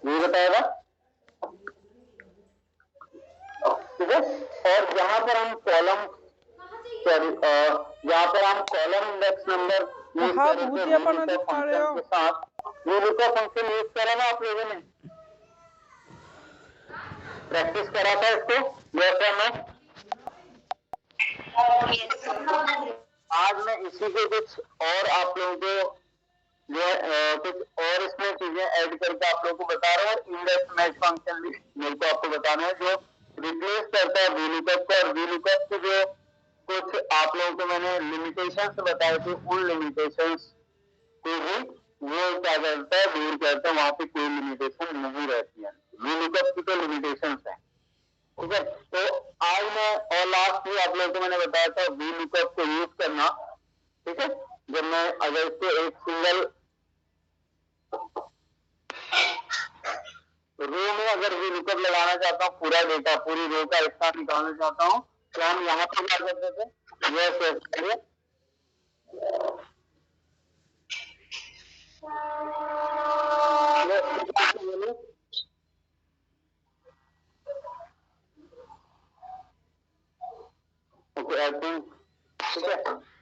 ये बताएगा, ठीक है। और यहाँ पर हम कॉलम, सॉरी यहाँ पर हम कॉलम इंडेक्स नंबर यूज हाँ, कर भूतिया रहे थे पना VLOOKUP दिखा रहे फंक्शन हो। के साथ। VLOOKUP फंक्शन यूज करा ना आप लोगों ने, प्रैक्टिस करा था इसको, जैसा मैं आज मैं इसी के कुछ और आप लोगों को जो है कुछ और इसमें चीजें ऐड करके आप लोगों को बता रहा हूँ। इंडेक्स मैच फंक्शन भी मेरे को आपको बताना है जो रिप्लेस करता है VLOOKUP को, और VLOOKUP की जो कुछ आप लोगों को मैंने लिमिटेशंस बताए थे, उन लिमिटेशंस को भी वो क्या करता है, दूर करता है। वहां पे कोई लिमिटेशन नहीं रहती है, VLOOKUP की तो लिमिटेशंस है, ठीक है। तो आज मैं और लास्ट भी आप लोगों को मैंने बताया था VLOOKUP को यूज करना, ठीक है। जब मैं अगर इसको एक सिंगल रो में अगर VLOOKUP लगाना चाहता हूँ, पूरा डेटा पूरी रो का एक साथ निकालना चाहता हूँ, तो हम यहाँ पर क्या करते थे, यह करिए ओके, आई थिंक ठीक है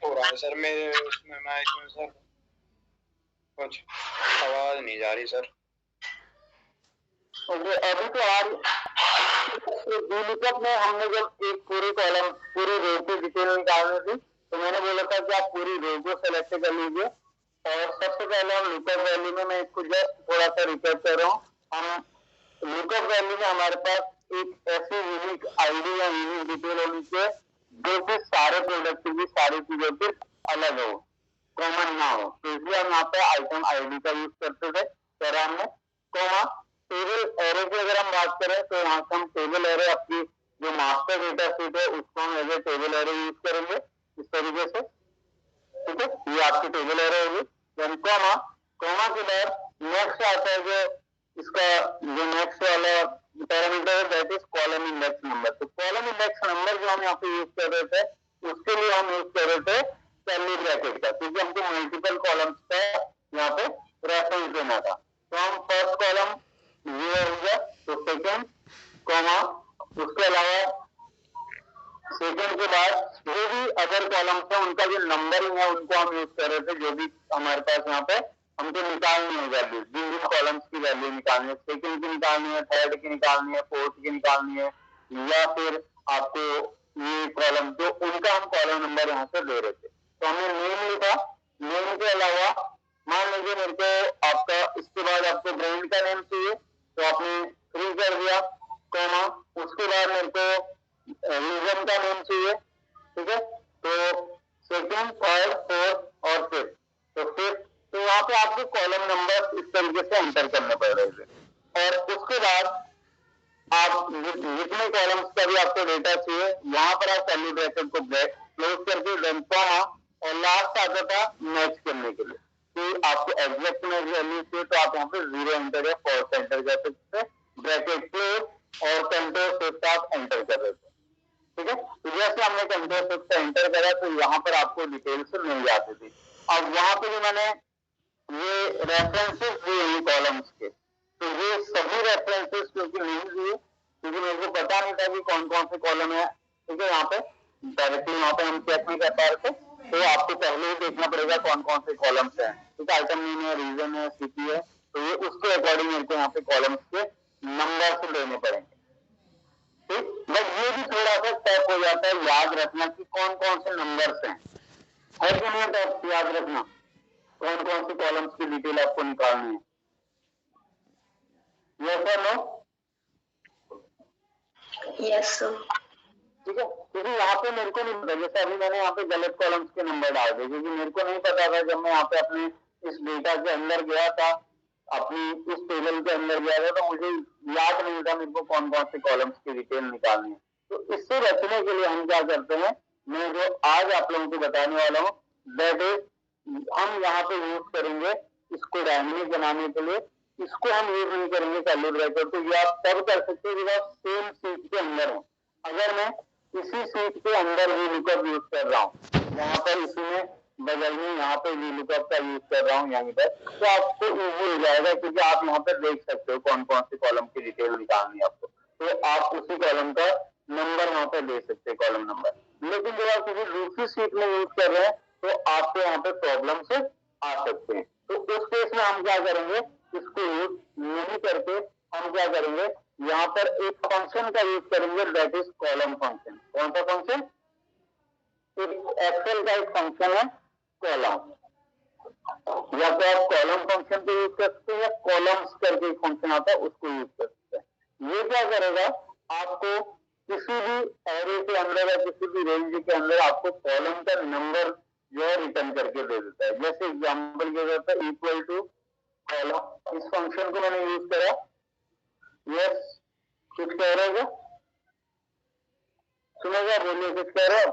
हो रहा है सर मेरे उसमें माइक में सर कुछ आवाज नहीं जा रही सर। ओके, अभी तो आ रही। VLOOKUP में हमने जब एक पूरी कॉलम पूरी रो की डिटेल निकालनी थी, तो मैंने बोला था कि आप पूरी रो को सेलेक्ट कर लीजिए। और सबसे पहले हम लुकअप वैल्यू में, मैं इसको जस्ट थोड़ा सा रिकैप कर रहा हूँ। हम लुकअप वैल्यू में हमारे पास एक ऐसी यूनिक आईडी या यूनिक डिटेल होनी चाहिए जो कि सारे प्रोडक्ट की सारी चीजों के अलग हो, कॉमन ना हो। तो इसलिए हम यहाँ पे आइटम आईडी का यूज करते थे पैराम में, कॉमा टेबल एरे की अगर हम बात करें तो यहाँ से हम टेबल एरे अपनी जो मास्टर डेटा शीट है उसको हम as a table array use करेंगे इस तरीके से, ठीक है। ये आपकी टेबल एरे होगी। देन कॉमा, कॉमा के बाद नेक्स्ट आता है जो इसका जो नेक्स्ट वाला पैरामीटर है that is column index number. तो कॉलम इंडेक्स नंबर जो हम यहाँ पे यूज कर रहे थे उसके लिए हम यूज कर रहे थे कर्ली ब्रैकेट का, क्योंकि हमको मल्टीपल कॉलम्स का यहाँ पे रेफरेंस देना था। तो हम फर्स्ट कॉलम 0 हो गया, तो सेकेंड कॉमा, उसके अलावा सेकेंड के बाद जो भी अदर कॉलम्स है उनका जो नंबरिंग है उनको हम यूज कर रहे थे, जो भी हमारे पास यहाँ पे हमको निकालनी है वैल्यू, जिन जिन कॉलम्स की वैल्यू निकालनी है, सेकेंड की निकालनी है, थर्ड की निकालनी है, फोर्थ की निकालनी है, या फिर आपको ये कॉलम जो उनका हम कॉलम नंबर यहाँ से दे रहे थे। तो हमने नेम लिखा, नेम के अलावा मान लीजिए मेरे को आपका इसके बाद आपको ब्रांड का नेम चाहिए तो आपने फ्री कर दिया, कॉमा, उसके बाद मेरे को रीजन का नेम चाहिए, ठीक है। तो सेकेंड, थर्ड, फोर्थ और फिफ्थ, तो फिफ्थ, तो यहाँ पे आपको कॉलम नंबर इस तरीके से एंटर करने पड़ रहे थे। और उसके बाद आप जितने कॉलम्स का भी आपको डेटा चाहिए वहां पर आप कर्ली ब्रैकेट को क्लोज करके देन कॉमा, और लास्ट आता था मैच करने के लिए कि आपको एग्जैक्ट मैच वैल्यू चाहिए तो आप यहाँ पे 0 एंटर या फॉल्स एंटर कर सकते हैं, ब्रैकेट क्लोज और कंट्रोल शिफ्ट आप एंटर कर रहे थे, ठीक है। तो जैसे हमने कंट्रोल शिफ्ट एंटर करा तो यहाँ पर आपको डिटेल्स मिल जाती थी। अब वहां पे जो मैंने ये रेफरेंसेस दिए कॉलम्स के, तो ये सभी रेफरेंसेस क्योंकि नहीं दिए क्योंकि मेरे को पता नहीं था कि कौन कौन से कॉलम है, ठीक है। यहाँ पे डायरेक्टली वहां पे हम चेक नहीं कर पा रहे थे, तो आपको पहले ही देखना पड़ेगा कौन कौन से कॉलम्स हैं, ठीक है। आइटम नेम है, रीजन है, सिटी है, तो ये उसके अकॉर्डिंग मेरे को यहाँ पे कॉलम्स के नंबर से लेने पड़ेंगे, ठीक। बट ये भी थोड़ा सा टफ हो जाता है याद रखना कि कौन कौन से नंबर्स हैं, है कि नहीं टफ याद रखना कौन कौन से कॉलम्स की डिटेल आपको निकालनी है, यस और नो? Yes sir. ठीक है, क्योंकि यहाँ पे मेरे को नहीं पता, जैसे अभी मैंने यहाँ पे गलत कॉलम्स के नंबर डाल दिए क्योंकि मेरे को नहीं पता था। जब मैं यहाँ पे अपने इस डेटा के अंदर गया था, अपनी इस टेबल के अंदर गया था, तो मुझे याद नहीं था मेरे को कौन कौन से कॉलम्स की डिटेल निकालनी है। तो इससे बचने के लिए हम क्या करते हैं, मैं जो आज आप लोगों को बताने वाला हूँ दैट इज, हम यहाँ पे यूज करेंगे इसको डायनेमिक बनाने के लिए। इसको हम यूज नहीं करेंगे कर्ली ब्रैकेट, तो ये आप तब कर सकते हैं जब आप सेम सीट के अंदर हो। अगर मैं इसी सीट के अंदर भी लुकअप यूज कर रहा हूँ, यहाँ पर इसमें बगल में यहाँ पे VLOOKUP का यूज कर रहा हूँ यहीं पर, तो आपको इजी हो जाएगा क्योंकि आप यहाँ पर देख सकते हो कौन कौन से कॉलम की डिटेल निकालनी है आपको, तो आप उसी कॉलम का नंबर यहाँ पे दे सकते हैं, कॉलम नंबर। लेकिन जब आप किसी दूसरी शीट में यूज कर रहे हैं तो आपको यहाँ पे प्रॉब्लम से आ सकते हैं, तो उस केस में हम क्या करेंगे, इसको यूज नहीं करके हम क्या करेंगे, यहाँ पर एक फंक्शन का यूज करेंगे, दैट इज कॉलम फंक्शन। कौन सा फंक्शन? एक्सेल का एक फंक्शन है कॉलम, या तो आप कॉलम फंक्शन को यूज कर सकते हैं या कॉलम्स करके एक फंक्शन आता है उसको यूज कर सकते हैं। ये क्या करेगा, आपको किसी भी एरे के अंदर या किसी भी रेंज के अंदर आपको कॉलम का नंबर जो है रिटर्न करके दे देता है। जैसे एग्जांपल क्या करता है, इक्वल टू कॉलम, इस फंक्शन को मैंने यूज करा, यस कुछ कह रहे हो, सुनेगा, बोलिए कुछ कह रहे हो।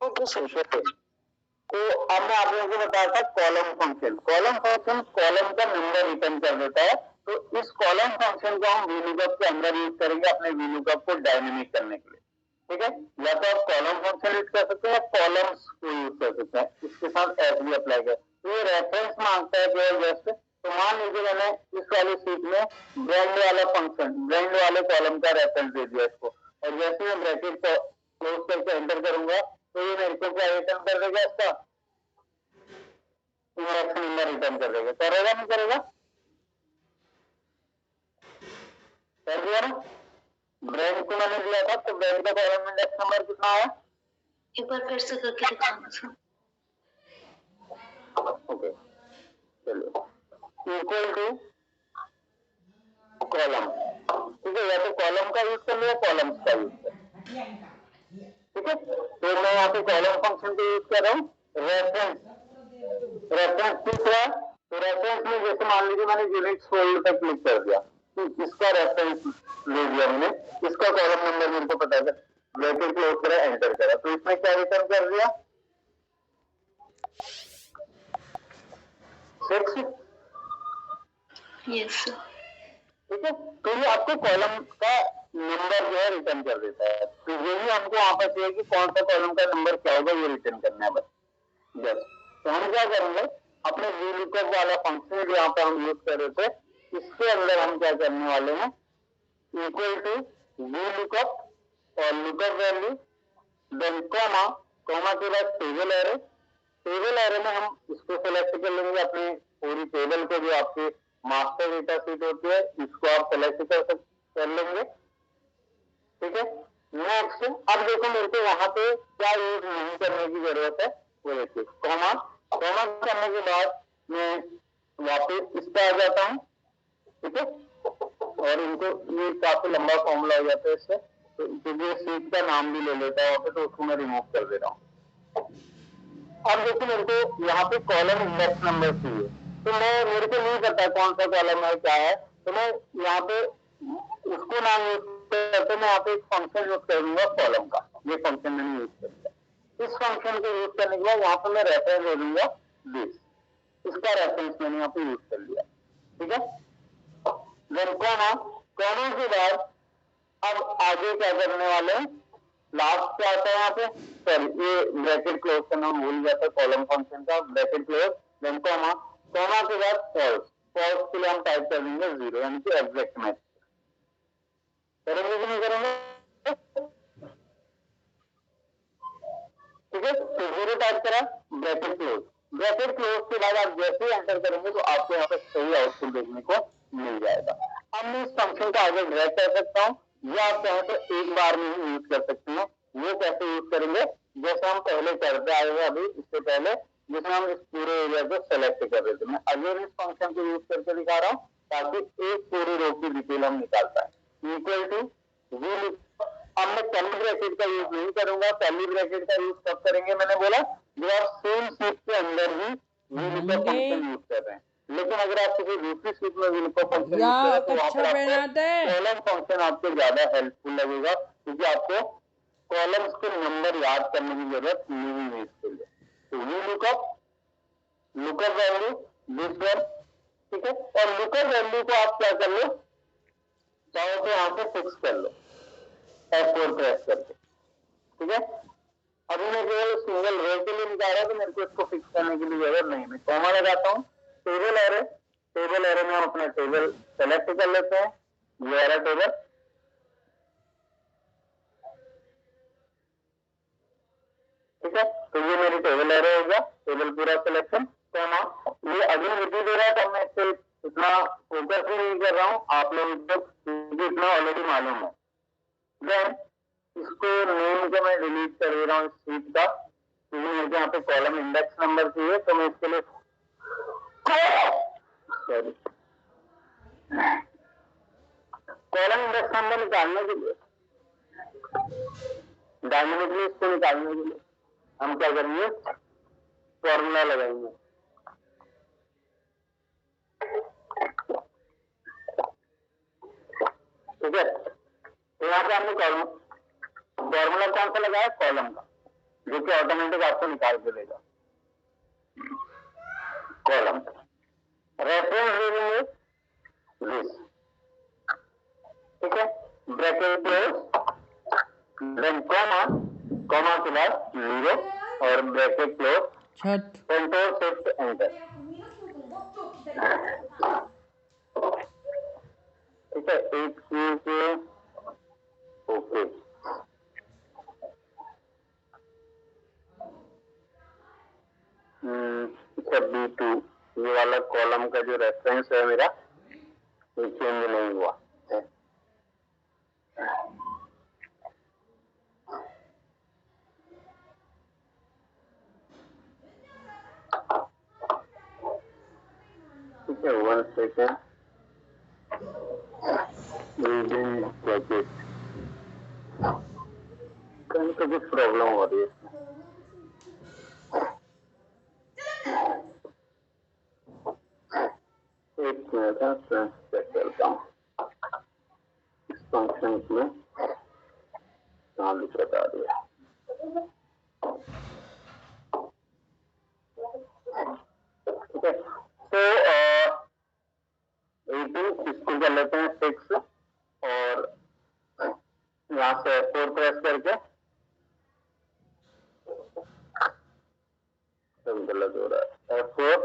तो अब मैं आप लोगों को बताया था column function, column function column का नंबर रिटर्न कर देता है, तो इस कॉलम फंक्शन को हम VLOOKUP के अंदर यूज करेंगे अपने VLOOKUP को डायनेमिक करने के लिए, ठीक है। या तो आप कॉलम फंक्शन यूज कर सकते हैं या कॉलम्स को यूज कर सकते हैं, इसके साथ एज भी अप्लाई कर। तो ये रेफरेंस मांगता है केवल जस्ट, तो मान लीजिए मैंने इस वाली शीट में ब्रांड वाला फंक्शन, ब्रांड वाले कॉलम का रेफरेंस दे दिया इसको, और जैसे मैं ब्रैकेट क्लोज करके एंटर करूंगा तो ये मेरे को क्या रिटर्न कर देगा, इसका इंडेक्स नंबर रिटर्न कर देगा। करेगा नहीं करेगा? कर दिया ना। ब्रांड को मैंने दिया था, तो ब्रांड का कॉलम इंडेक्स नंबर कितना है, एक बार फिर से करके दिखाना। ओके चलो, इक्वल टू कॉलम, ठीक है, या तो कॉलम का यूज कर लिया कॉलम्स का यूज कर, ठीक है। तो मैं यहाँ पे कॉलम फंक्शन को यूज कर रहा हूँ, रेफरेंस, रेफरेंस किस है, तो रेफरेंस में जैसे मान लीजिए मैंने यूनिक्स फोल्डर पर क्लिक कर दिया, तो इसका रेफरेंस ले लिया मैंने, इसका कॉलम नंबर मेरे को पता है, ब्रैकेट क्लोज करा, एंटर करा, तो इसमें क्या रिटर्न कर दिया, 6, यस ठीक है। तो ये आपको कॉलम का नंबर जो है रिटर्न कर देता है, तो यही हमको वहां पर चाहिए कि कौन सा कॉलम का नंबर क्या होगा, ये रिटर्न करना है बस। यस, तो हम क्या करेंगे, अपने VLOOKUP वाला फंक्शन जो यहाँ पे हम यूज कर रहे थे, इसके अंदर हम क्या करने वाले हैं, इक्वल टू VLOOKUP और lookup value, then comma, comma के बाद टेबल एरे, टेबल एरे में हम इसको सेलेक्ट कर लेंगे, अपनी पूरी टेबल को जो आपकी मास्टर डेटा शीट होती है इसको आप सेलेक्ट कर लेंगे, ठीक है। नेक्स्ट, अब देखो मेरे को यहाँ पे क्या यूज नहीं करने की जरूरत है, वो देखिए, कॉमा, कॉमा करने के बाद मैं वापस इस पे आ जाता हूँ, ठीक है, और इनको ये काफी लंबा फॉर्मूला हो जाता है इससे, तो क्योंकि शीट का नाम भी ले लेता है तो उसको मैं रिमूव कर दे रहा हूँ। अब देखिए मेरे को यहाँ पे कॉलम इंडेक्स नंबर चाहिए, तो मैं, मेरे को नहीं पता कौन सा कॉलम है क्या है, तो मैं यहाँ पे उसको नाम यूज करते, मैं यहाँ पे एक फंक्शन यूज करूंगा कॉलम का, ये फंक्शन मैंने यूज कर दिया। इस फंक्शन को यूज करने के बाद यहाँ पे मैं रेफरेंस दे दूंगा दिस, इसका रेफरेंस मैंने यहाँ पे यूज कर लिया, ठीक है। देन कॉमा, कॉमा के बाद अब आगे क्या करने वाले हैं, लास्ट क्या आता है यहाँ पे, सॉरी ये ब्रैकेट क्लोज करना भूल गया था, कॉलम फंक्शन का bracket close, then comma, comma के बाद फॉल्स, फॉल्स के लिए हम टाइप कर देंगे 0, यानी कि एग्जैक्ट मैच करेंगे कि नहीं करेंगे, ठीक है। तो 0 टाइप करा, ब्रैकेट क्लोज, ब्रैकेट क्लोज के बाद आप जैसे ही एंटर करेंगे तो आपको यहाँ पे सही आउटपुट देखने को मिल जाएगा। अब मैं इस फंक्शन का आगे ड्रैग कर सकता हूँ, या आप चाहे तो एक बार में ही यूज कर सकते हैं। वो कैसे यूज करेंगे, जैसे हम पहले करते आए हैं अभी इससे पहले, जिसमें हम इस पूरे एरिया को सेलेक्ट कर रहे थे, मैं अगेन इस फंक्शन को यूज करके दिखा रहा हूँ ताकि एक पूरी रो की डिटेल हम निकाल पाए। इक्वल टू VLOOKUP, अब मैं कर्ली ब्रैकेट का यूज नहीं करूंगा, कर्ली ब्रैकेट का यूज कब करेंगे, मैंने बोला जब आप सेम शीट के अंदर ही VLOOKUP फंक्शन यूज कर रहे हैं, लेकिन अगर आप किसी दूसरी शीट में VLOOKUप फंक्शन यूज कर रहे हैं तो वहां पर आपको कॉलम फंक्शन आपको ज्यादा हेल्पफुल लगेगा, क्योंकि आपको कॉलम्स के नंबर याद करने की जरूरत नहीं है इसके लिए। तो VLOOKUP, lookup value this one, ठीक है, और लुकअप वैल्यू को आप क्या कर लो, चाहे तो यहाँ से फिक्स कर लो F4 प्रेस करके, ठीक है। अभी मैं केवल सिंगल रो के लिए निकाला तो मेरे को इसको फिक्स करने के लिए जरूरत नहीं, मैं कॉमा लगाता हूँ, टेबल एरे, टेबल एरे में हम अपना टेबल सेलेक्ट कर लेते हैं, ये वाला टेबल, ठीक है। तो ये मेरी टेबल एरे हो गया, टेबल पूरा सिलेक्शन, कॉमा, ये अगली विधि दे रहा है तो मैं इससे इतना फोकस भी नहीं कर रहा हूँ, आप लोग को इतना ऑलरेडी मालूम है। देन इसको नेम को मैं डिलीट कर दे रहा हूँ शीट का, क्योंकि मुझे यहाँ पे कॉलम इंडेक्स नंबर चाहिए, तो मैं इसके लिए सॉरी कॉलम इंडेक्स नंबर निकालने के लिए, डायनेमिकली इसको निकालने के लिए हम क्या करेंगे, फॉर्मूला लगाएंगे, ठीक है। तो यहाँ पे हमने फॉर्मूला कौन सा लगाया, कॉलम का, जो कि ऑटोमेटिक आपको निकाल के देगा कॉलम। रेफरेंस दे देंगे दिस, ठीक है, bracket close, then comma, comma के बाद 0 और bracket close, control shift enter, ठीक है। एक चीज ओके, B2 ये वाला कॉलम का जो रेफरेंस है मेरा, वो चेंज नहीं हुआ है। ठीक है, 1 सेकेंड, कहीं तो कुछ प्रॉब्लम हो रही है इसमें। एक मिनट चेक करता हूँ इस फंक्शन में कहाँ दिक्कत आ रही है। ठीक है, तो इसको कर लेते हैं 6 और यहाँ से 4 प्रेस करके, सब गलत हो रहा है, F4,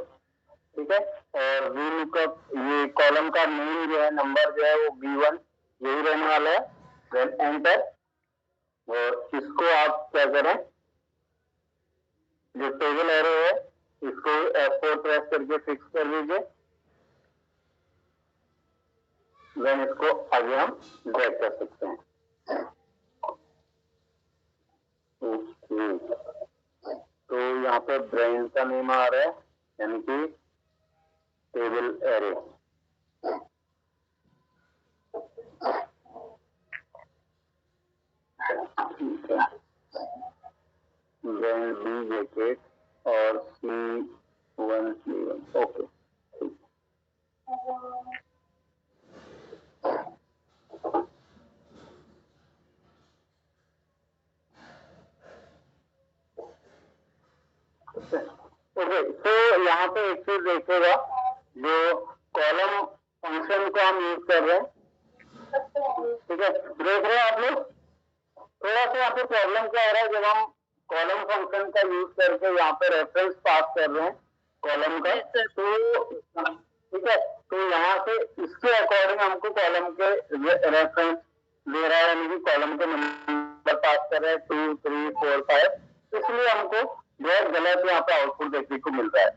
ठीक है। और वी लुकअप, ये कॉलम का नेम जो है, नंबर जो है वो B1 यही रहने वाला है, देन एंटर। और इसको आप क्या करें, जो टेबल एरो है इसको F4 प्रेस करके फिक्स कर लीजिए, देन इसको आगे हम ड्रैग कर सकते हैं। तो यहाँ पे ब्रांड का नेम आ रहा है, यानी कि टेबल एरे, ठीक है, ब्रांड बी जैकेट और C1 ओके। ओके, तो यहाँ पे एक चीज देखिएगा, जो कॉलम फंक्शन को हम यूज कर रहे हैं, ठीक है, देख रहे हैं आप लोग, थोड़ा सा यहाँ पे प्रॉब्लम क्या हो रहा है, जब हम कॉलम फंक्शन का यूज करके यहाँ पे रेफरेंस पास कर रहे हैं कॉलम का, तो ठीक है, तो यहाँ से इसके अकॉर्डिंग हमको कॉलम के रेफरेंस दे रहा है, यानी कि कॉलम के नंबर पास कर रहे हैं 2 3 4 5, इसलिए हमको बहुत गलत यहाँ पे आउटपुट देखने को मिल रहा है।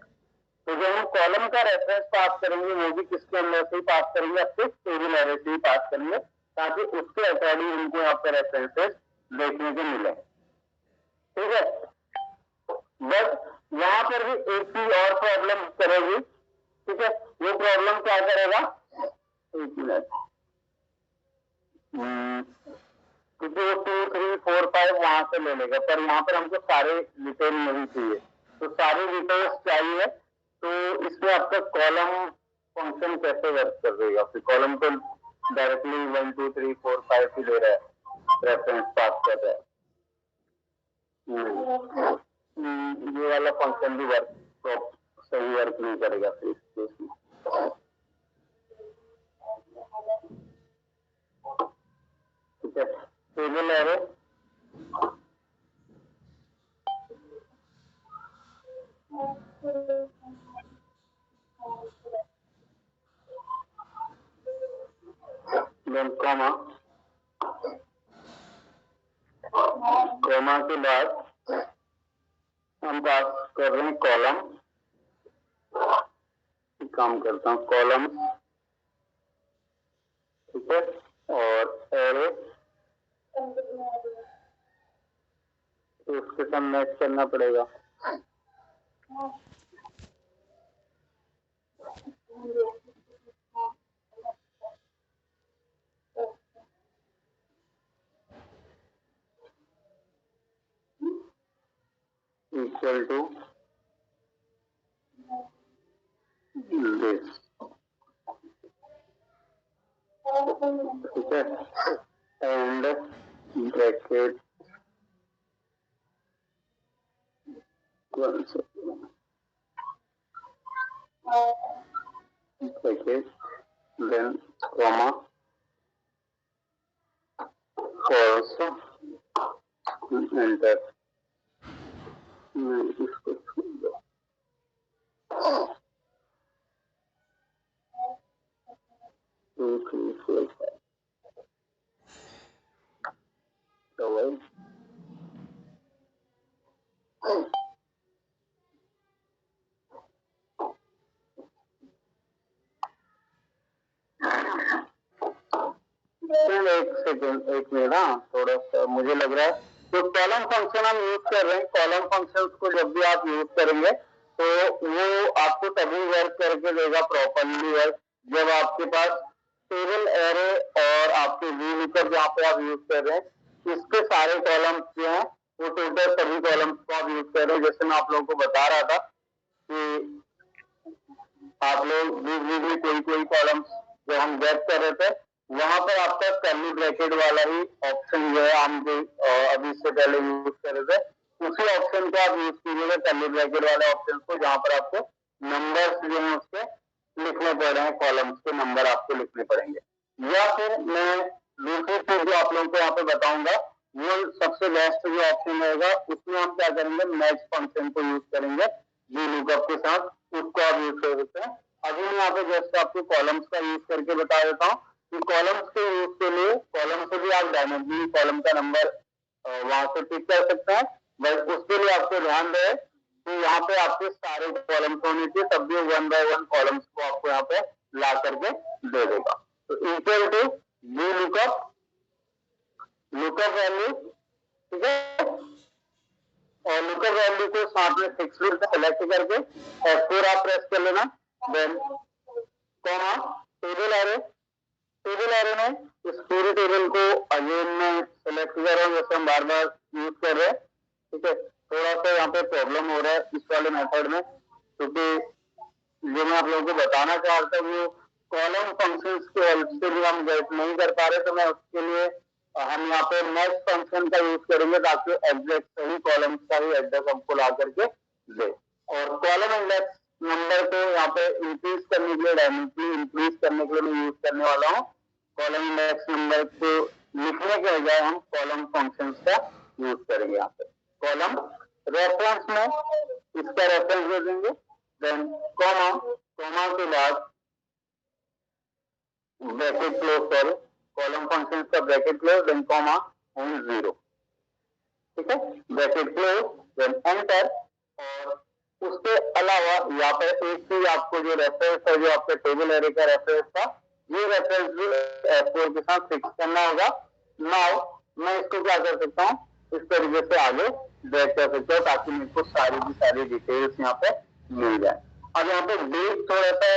तो जब हम कॉलम का रेफरेंस पास करेंगे, वो भी किसके अंदर से ही पास करेंगे, अपने टेबल एरे से ही पास करेंगे, ताकि उसके अकॉर्डिंग हमको यहाँ पे रेफरेंसेस देखने को मिले, ठीक है। बस यहाँ पर भी एक चीज और प्रॉब्लम करेगी, ठीक है, वो प्रॉब्लम क्या करेगा, एक मिनट, क्योंकि वो 2 3 4 5 वहां से ले लेगा, पर यहाँ पर हमको सारे डिटेल नहीं चाहिए, तो सारे डिटेल्स चाहिए, तो इसमें आपका कॉलम फंक्शन कैसे वर्क कर देगा, फिर कॉलम को डायरेक्टली 1 2 3 4 5 ही दे रहा है, रेफरेंस पास कर रहा है, ये वाला फंक्शन भी वर्क तो सही वर्क नहीं करेगा फिर इस केस में। ठीक है, टेबल एरे, कॉमा, कॉमा के बाद हम बात कर रहे हैं कॉलम, काम करता हूँ कॉलम, ठीक है, और एरे उसके साथ मैच करना पड़ेगा। इक्वल टू दिस, ठीक है, and bracket bracket then comma false, enter. इसको 2 3 4 5 तो एक सेकंड, एक मिनट, थोड़ा सा मुझे लग रहा है तो कॉलम फंक्शन हम यूज कर रहे हैं। कॉलम फंक्शन को जब भी आप यूज करेंगे तो वो आपको तभी वर्क करके देगा प्रॉपरली वर्क जब आपके पास टेबल एरे और आपके VLOOKUP जहाँ पे आप यूज कर रहे हैं इसके सारे कॉलम्स जो हैं वो टोटल सभी कॉलम्स को आप यूज कर रहे हैं। जैसे मैं आप लोगों को बता रहा था कि आप लोग कोई कॉलम्स जो हम गेट कर रहे थे वहां पर आपका कर्ली ब्रैकेट वाला ही ऑप्शन जो है हम जो अभी से पहले यूज कर रहे थे उसी ऑप्शन को आप यूज कीजिएगा, कर्ली ब्रैकेट वाले ऑप्शन को, जहां पर आपको नंबर्स जो है उसके लिखने पड़ रहे हैं, कॉलम्स के नंबर आपको लिखने पड़ेंगे। या फिर मैं दूसरी चीज जो आप लोगों को यहाँ पे बताऊंगा वो सबसे बेस्ट जो ऑप्शन रहेगा उसमें हम क्या करेंगे, मैच फंक्शन को यूज करेंगे VLOOKUP के साथ, उसको आप यूज कर सकते हैं। अभी मैं यहाँ पे जस्ट आपको कॉलम्स का यूज करके बता देता हूँ कि कॉलम्स के यूज के लिए कॉलम से भी आप डायरेक्टली कॉलम का नंबर वहां से पिक कर सकते हैं, बट उसके लिए आपको ध्यान रहे कि यहाँ पे आपके सारे कॉलम्स होने चाहिए, तब भी 1 बाय 1 कॉलम्स को आपको यहाँ पे ला करके दे देगा। तो equal to VLOOKUP, lookup value, ठीक है, और लुकअप वैल्यू को साथ में फिक्स विल सेलेक्ट करके F4 आप प्रेस कर लेना, then comma table array, table array में इस पूरे टेबल को अगेन में सेलेक्ट कर रहा हूँ जैसे हम बार बार यूज कर रहे हैं, ठीक है। थोड़ा सा यहाँ पे प्रॉब्लम हो रहा है इस वाले मेथड में क्योंकि जो मैं आप लोगों को बताना चाह रहा था वो कॉलम फंक्शंस के हेल्प से भी हम गेट नहीं कर पा रहे, तो मैं उसके लिए हम यहाँ पे मैच फंक्शन का यूज करेंगे ताकि एग्जैक्ट सही कॉलम्स का ही एड्रेस हमको ला करके दे। और कॉलम इंडेक्स नंबर को यहाँ पे इंक्रीज करने के लिए, डायमेंशनली इंक्रीज करने के लिए मैं यूज करने वाला हूँ। कॉलम इंडेक्स नंबर को लिखने के बजाय हम कॉलम फंक्शंस का यूज करेंगे। यहाँ पे कॉलम रेफरेंस में इसका रेफरेंस दे देंगे, देन कॉमा, कॉमा के बाद ब्रैकेट क्लोज करो, कॉलम फंक्शन का bracket close, then comma and 0, ठीक है, ब्रैकेट क्लोज, देन एंटर। और उसके अलावा यहाँ पे एक चीज आपको जो रेफरेंस है, जो आपके टेबल एरे का रेफरेंस था, ये रेफरेंस भी F4 के साथ फिक्स करना होगा। नाउ मैं इसको क्या कर सकता हूँ, इस तरीके से आगे ड्रैग कर सकता हूँ ताकि मेरे को सारी की सारी डिटेल्स यहाँ पे मिल जाए। अब यहाँ पे डेट थोड़ा सा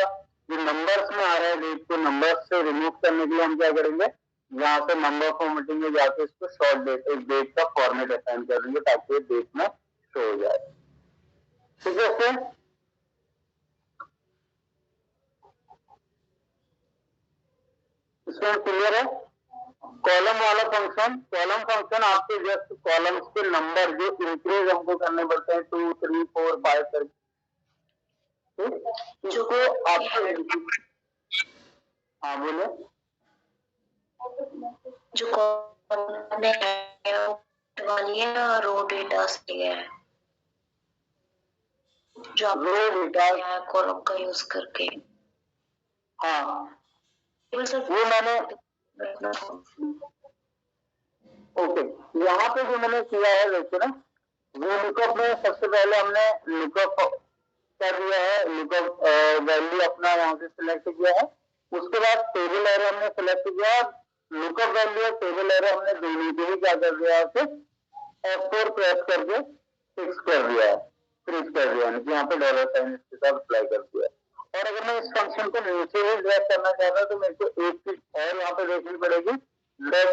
जो नंबर्स में आ रहा है, डेट को नंबर्स से रिमूव करने के लिए हम क्या करेंगे, यहाँ से नंबर फॉर्मेटिंग में जाके इसको शॉर्ट डेट, एक डेट का फॉर्मेट असाइन कर देंगे ताकि डेट में शो हो जाए, ठीक है। इससे इसमें क्लियर है। कॉलम वाला फंक्शन, कॉलम फंक्शन आपके जस्ट कॉलम्स के नंबर जो इंक्रीज हमको करने पड़ते हैं 2 3 4 5 करके, इसको आपको, हाँ बोले, जो कॉलम वाली है ना, रो डेटा से है जो आप रो डेटा कॉलम का यूज करके, हाँ वो मैंने ओके, यहाँ पे जो मैंने किया है देखिए ना, लुकअप में सबसे पहले हमने लुकअप कर दिया है, लुकअप वैल्यू अपना यहाँ से सिलेक्ट किया है। उसके बाद टेबल एरे हमने सिलेक्ट किया, लुकअप वैल्यू और टेबल एरे हमने दोनों को ही क्या कर दिया है, F4 प्रेस करके फिक्स कर दिया है, फ्रीज कर दिया है, यहाँ पे डॉलर साइन इसके साथ अप्लाई कर दिया है। और अगर मैं इस फंक्शन को नीचे ही ड्रैग करना चाहता हूँ तो मेरे को एक चीज और यहाँ पे देखनी पड़ेगी,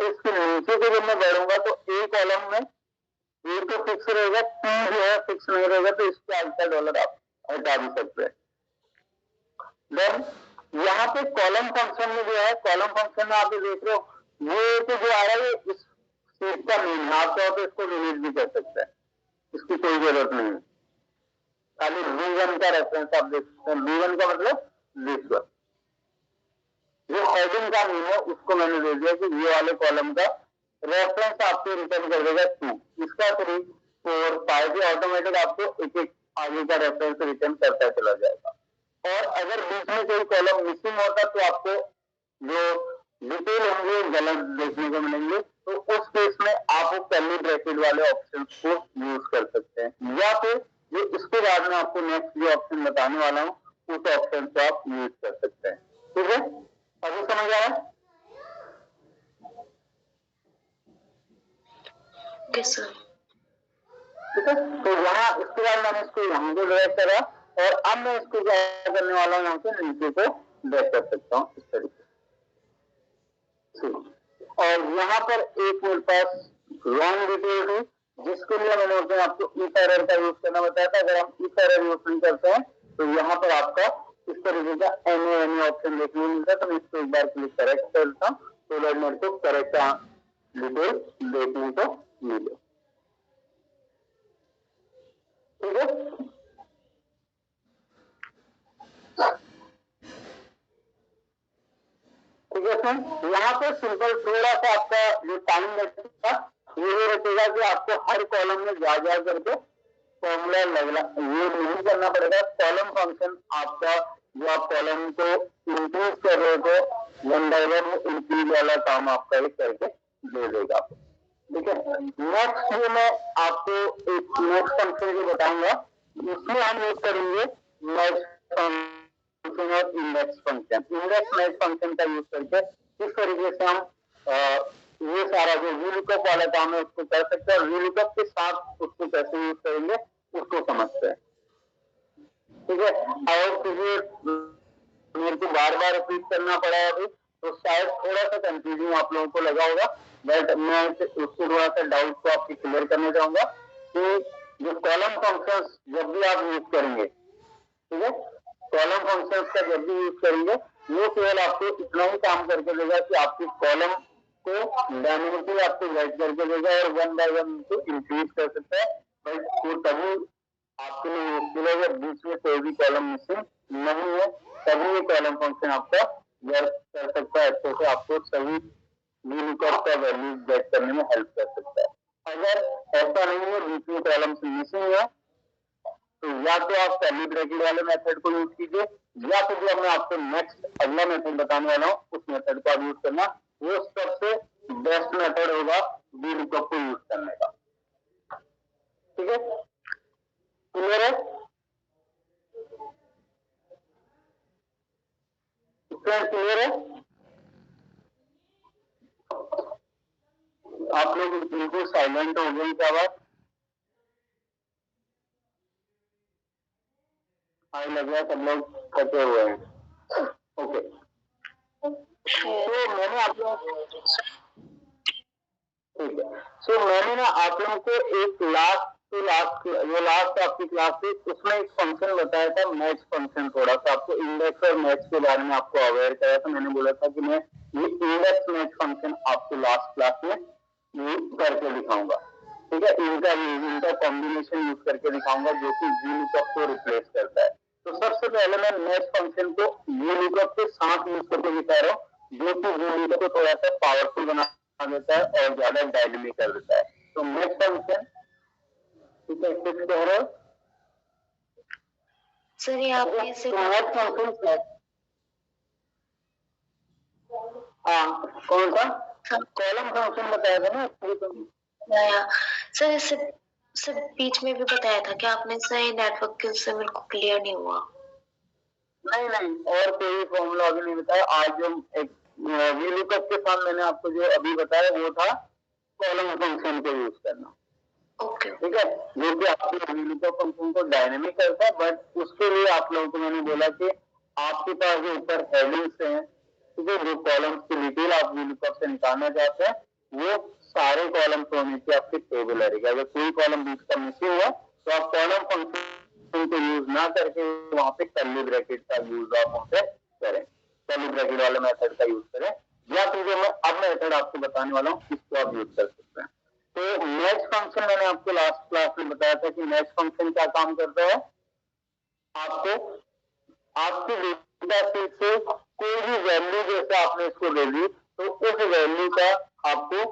इसके नीचे को जब मैं बढ़ूंगा तो ए कॉलम में ए तो फिक्स रहेगा, पी जो है फिक्स नहीं रहेगा, तो इसके आगे डॉलर आप हटा भी सकते हैं। देन यहाँ पे कॉलम फंक्शन में जो है, कॉलम फंक्शन में आप देख रहे हो ये तो जो आ रहा है इस सीट का मेन है, आप चाहो तो इसको डिलीट भी कर सकते हैं, इसकी कोई जरूरत नहीं है। खाली V1 का रेफरेंस आप देख सकते हैं, V1 का मतलब विश्व, जो हेडिंग का मीन है उसको मैंने दे दिया कि ये वाले कॉलम का रेफरेंस आपको रिटर्न कर देगा 2, इसका 3, 4, 5 ये ऑटोमेटिक आपको एक एक आगे का रेफरेंस रिटर्न करता चला जाएगा। और अगर बीच में कोई कॉलम मिसिंग होता तो आपको जो डिटेल होंगे गलत देखने को मिलेंगे, तो उस केस में आप वो कर्ली ब्रैकेट वाले ऑप्शन को यूज कर सकते हैं, या फिर जो इसके बाद में आपको नेक्स्ट जो ऑप्शन बताने वाला हूँ उस ऑप्शन को आप यूज कर सकते हैं। ठीक है, अभी समझ आ रहा है? ठीक है, तो यहाँ इसके बाद मैंने इसको यहाँ को ड्रैग करा और अब मैं इसको क्या करने वाला हूँ, यहाँ से नीचे को ड्रैग कर सकता हूँ इस तरीके से। और यहाँ पर एक मेरे पास रॉन्ग डिटेल थी जिसके लिए मैंने उसमें आपको इफ एरर का यूज करना बताया था। अगर हम इफ एरर यूज नहीं करते हैं तो यहाँ पर आपका इस तरीके का एनी ऑप्शन देखने को मिलता है। तो मैं इसको एक बार क्लिक करेक्ट करता हूँ तो मेरे को करेक्ट डिटेल देखने को मिले। ठीक है, ठीक है फ्रेंड, यहाँ पे सिंपल थोड़ा सा आपका जो टाइम लगेगा ये रखेगा कि आपको हर कॉलम में जा करके फॉर्मूला लगना, ये नहीं करना पड़ेगा। कॉलम फंक्शन आपका जो आप कॉलम को इंक्रीज कर रहे थे वन बाय वन इंक्रीज वाला काम आपका एक करके दे देगा। ठीक है, नेक्स्ट जो मैं आपको एक नेक्स्ट फंक्शन जो बताऊंगा इसमें हम यूज करेंगे मैच फंक्शन और index function. Index match function का यूज करके इस तरीके से हम ये सारा जो VLOOKUP वाला काम है उसको कर सकते हैं और VLOOKUP के साथ उसको कैसे यूज करेंगे उसको समझते हैं। ठीक है, और तुझे मेरे को बार बार रिपीट करना पड़ा है अभी तो शायद थोड़ा सा कंफ्यूजिंग आप लोगों को लगा होगा, बट मैं उसको थोड़ा सा डाउट को आपकी क्लियर करना चाहूंगा कि जो कॉलम फंक्शंस जब भी आप यूज करेंगे, ठीक है, कॉलम फंक्शंस का जब भी यूज करेंगे वो केवल आपको इतना ही काम करके देगा कि आपकी कॉलम को डायनेमिकली आपको राइट करके देगा और वन बाय वन को इंक्रीज कर सकता है, बट वो तभी आपके लिए मुश्किल है जब बीच में कोई भी कॉलम मिसिंग नहीं है, तभी ये कॉलम फंक्शन आपका वर्क कर सकता है, अच्छे से आपको सही VLOOKUP का वैल्यू गेट करने में हेल्प कर सकता है। अगर ऐसा नहीं है बीच में कॉलम मिसिंग है तो या तो आप कर्ली ब्रैकेट वाले मेथड को यूज कीजिए या फिर जो मैं आपको नेक्स्ट अगला मेथड बताने वाला हूँ उस मेथड को आप यूज करना, वो सबसे बेस्ट मेथड होगा VLOOKUP को यूज करने का। ठीक है, क्लियर है? क्लियर है? आप लोग बिल्कुल साइलेंट हो गए क्या बात? आई लग रहा है सब लोग थके हुए हैं। ओके, तो मैंने आप लोग ठीक है, सो मैंने ना आप लोगों को एक लास्ट आपकी क्लास थी उसमें एक फंक्शन बताया था मैच फंक्शन, थोड़ा सा आपको इंडेक्स और मैच के बारे में आपको अवेयर कराया था। मैंने बोला था कि मैं ये इंडेक्स मैच फंक्शन आपको लास्ट क्लास में यूज करके दिखाऊंगा। ठीक है, इनका कॉम्बिनेशन यूज करके दिखाऊंगा जो कि VLOOKUP को रिप्लेस करता है। तो सबसे पहले मैं मैच फंक्शन को VLOOKUP के साथ यूज करके दिखा रहा हूँ जो कि VLOOKUP को थोड़ा सा पावरफुल बना देता है और ज्यादा डायनेमिक कर देता है। तो मैच फंक्शन, ठीक है, कुछ कह रहे हो सर? ये आप कैसे मैच फंक्शन हाँ, कौन सा कॉलम फंक्शन बताया था ना सर इससे बीच में भी बताया था कि आपने सही नेटवर्क से मेरे को क्लियर नहीं हुआ। नहीं और कोई फॉर्मूला अभी नहीं बताया। आज जो एक वीलुकअप के साथ मैंने आपको जो अभी बताया वो था कॉलम फंक्शन को यूज करना। ओके ठीक है, जो कि आपके वीलुकअप फंक्शन को डायनेमिक करता है, बट उसके लिए आप लोगों को मैंने बोला कि आपके पास जो ऊपर हेडिंग्स हैं, ठीक है, जो कॉलम्स की डिटेल आप वीलुकअप से निकालना चाहते हैं वो सारे कॉलम्स होने चाहिए आपके टेबल एरे का। अगर कोई कॉलम बीच का मिसिंग हुआ तो आप कॉलम फंक्शन को यूज ना करके वहां पे कर्ली ब्रैकेट का यूज आप वहां पे करें, कर्ली ब्रैकेट वाले मेथड का यूज करें, या फिर जो मैं अब मेथड आपको बताने वाला हूँ इसको आप यूज कर सकते हैं। तो मैच फंक्शन मैंने आपको लास्ट क्लास में बताया था कि मैच फंक्शन क्या काम करता है, आपको आपके डेटा सेट से कोई भी वैल्यू जैसे आपने इसको ले ली तो उस वैल्यू का आपको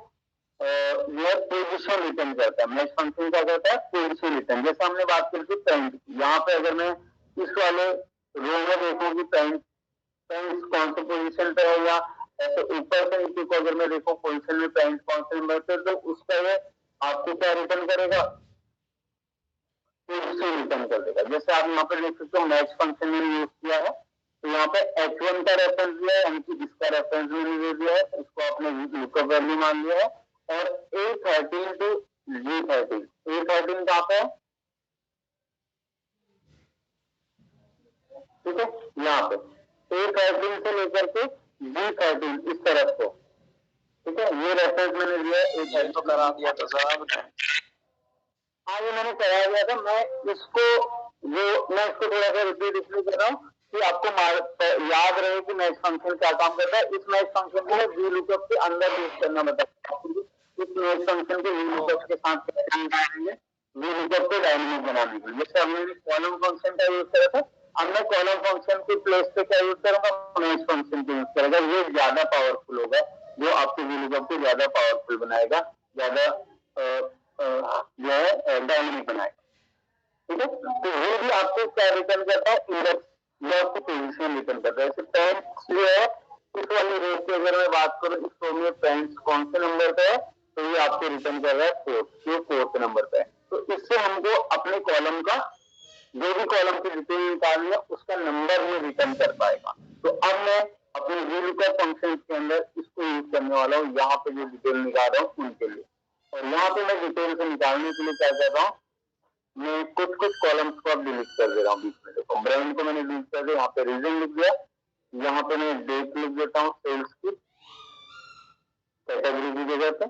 पोजीशन रिटर्न करता है। मैच फंक्शन क्या करता है, पोजीशन रिटर्न। जैसे हमने बात करी थी पेंट की, यहाँ पे अगर मैं इस वाले रो में देखूं कि पेंट कौन से पोजीशन पे है, या ऐसे ऊपर से नीचे को अगर मैं देखूं पोजीशन में पेंट कौन से नंबर पे, तो उसका ये आपको क्या रिटर्न करेगा, पोजीशन रिटर्न कर देगा। जैसे आप यहाँ पे देख सकते हो मैच फंक्शन मैंने यूज किया है, तो यहाँ पे h1 का रेफरेंस दिया है, यानी कि इसका रेफरेंस मैंने दे दिया है, इसको आपने लुकअप वैल्यू मान लिया है। और A13 टू G13, A13 कहाँ पे है, ठीक है, यहाँ पे A13 से लेकर के G13 इस तरफ को, ठीक है, ये रेफरेंस मैंने दिया है। A13 को करा दिया था साहब, हाँ ये मैंने करा दिया था। मैं इसको थोड़ा सा रिपीट इसलिए कर रहा हूँ कि आपको याद रहे कि मैच फंक्शन क्या काम करता है। इस मैच फंक्शन को वीलुकअप के अंदर यूज करना बताया, इस मैच फंक्शन को वीलुकअप के साथ वीलुकअप को डायनेमिक बनाने के लिए। जैसे हमने कॉलम फंक्शन का यूज करा था, हमने कॉलम फंक्शन के प्लेस पे क्या यूज करूंगा, मैच फंक्शन को यूज करेगा। ये ज्यादा पावरफुल होगा, जो आपके वीलुकअप को ज्यादा पावरफुल बनाएगा, ज्यादा जो है डायनेमिक बनाएगा। ठीक है, तो वो भी आपको क्या रिटर्न करता है, इंडेक्स या आपको पोजीशन रिटर्न करता है। जैसे पेंट्स जो है इस वाली रो की अगर मैं बात करूं, इस रो में पेंट्स कौन से नंबर पे है, तो ये आपको रिटर्न कर रहा है फोर्थ, ये फोर्थ नंबर पे है। तो इससे हमको अपने कॉलम का जो भी कॉलम की डिटेल निकालनी है उसका नंबर में रिटर्न कर पाएगा। तो अब मैं अपने वीलुकअप फंक्शन के अंदर इसको यूज करने वाला हूँ, यहाँ पे जो डिटेल निकाल रहा हूँ उनके लिए। और यहाँ पे मैं डिटेल से निकालने के लिए क्या कर रहा हूँ, मैं कुछ कॉलम्स को अब डिलीट कर दे रहा हूँ बीच में। देखो ब्रांड को मैंने डिलीट कर दिया, यहाँ पे रीजन लिख दिया, यहाँ पे मैं डेट लिख देता हूँ सेल्स की कैटेगरी की जगह पे,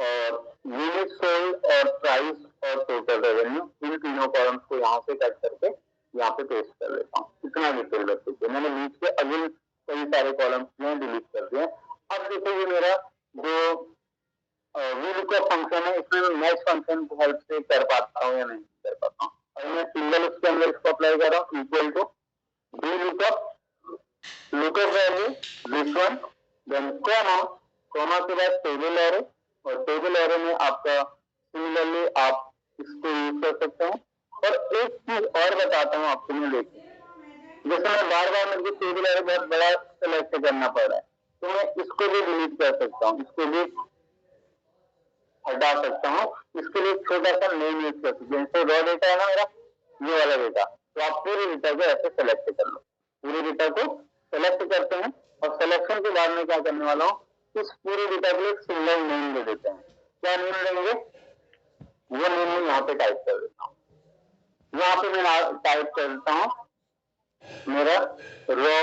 और यूनिट सोल्ड और प्राइस और टोटल रेवेन्यू, इन तीनों कॉलम्स को यहाँ से कट करके यहाँ पे पेस्ट कर देता हूँ। इतना डिटेल रख दीजिए। मैंने बीच के अगले कई सारे कॉलम्स में डिलीट कर दिए। अब देखो ये मेरा जो वीलुकअप फंक्शन है, इसमें मैं मैच फंक्शन की हेल्प से कर पाता हूँ या नहीं कर पाता हूँ। और मैं सिंगल उसके अंदर इसको अप्लाई कर रहा हूँ, equal to VLOOKUP lookup value this one, then comma के बाद टेबल एरे, और टेबल एरे में आपका सिमिलरली आप इसको यूज कर सकते हैं। और एक चीज और बताता हूँ आपको, मैं देखिए जैसे मैं बार बार मेरे को टेबल एरे बहुत बड़ा सेलेक्ट करना पड़ रहा है, तो मैं इसको भी डिलीट कर सकता हूँ, इसको भी हटा सकता हूँ। इसके लिए छोटा सा नेम यूज कर सकते हैं। जैसे रॉ डेटा है ना मेरा, ये वाला डेटा, तो आप पूरे डेटा को ऐसे सेलेक्ट कर लो, पूरे डेटा को सेलेक्ट करते हैं। और सिलेक्शन के बाद में क्या करने वाला हूँ, इस पूरे डेटा को एक सिंगल नेम दे देते हैं। क्या नेम देंगे, वो नेम मैं यहाँ पे टाइप कर देता हूँ। यहाँ पे मैं टाइप कर देता हूँ मेरा रॉ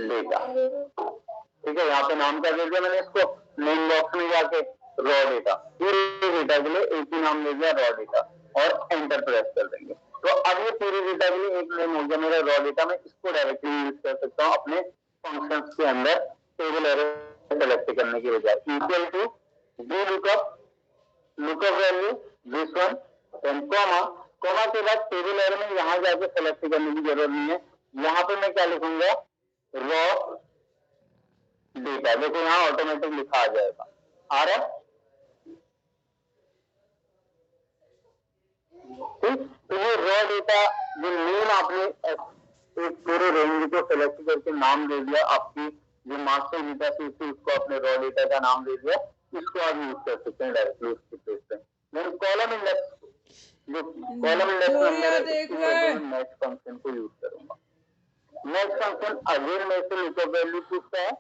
डेटा, ठीक है। यहाँ पे नाम क्या दे दिया मैंने, इसको नेम बॉक्स में जाके रॉ डेटा, पूरे डेटा के लिए एक ही नाम दे दिया रॉ डेटा, और एंटर प्रेस कर देंगे। तो अब ये पूरे डेटा के लिए एक नेम हो गया मेरा रॉ डेटा। मैं इसको डायरेक्टली यूज कर सकता हूँ अपने फंक्शंस के अंदर टेबल एरे सेलेक्ट करने की बजाय। Equal to VLOOKUP lookup value this one, then comma के बाद टेबल एरे में यहाँ जाके सेलेक्ट करने की जरूरत नहीं है। यहाँ पे मैं क्या लिखूंगा, रॉ डेटा। देखो यहाँ ऑटोमेटिक लिखा आ जाएगा, आ रहा है, ठीक। तो ये रॉ डेटा जो नेम आपने एक पूरे रेंज को सेलेक्ट करके नाम दे दिया आपकी जो मास्टर डेटा शीट थी उसको अपने रॉ डेटा का नाम दे दिया, इसको आप यूज कर सकते हैं डायरेक्टली उसके प्लेस पे। देन कॉलम इंडेक्स, जो कॉलम इंडेक्स नंबर है इसकी जगह मैं नेक्स्ट फंक्शन को यूज करूंगा। नेक्स्ट फंक्शन अगेन मेरे से लुकअप वैल्यू पूछता है,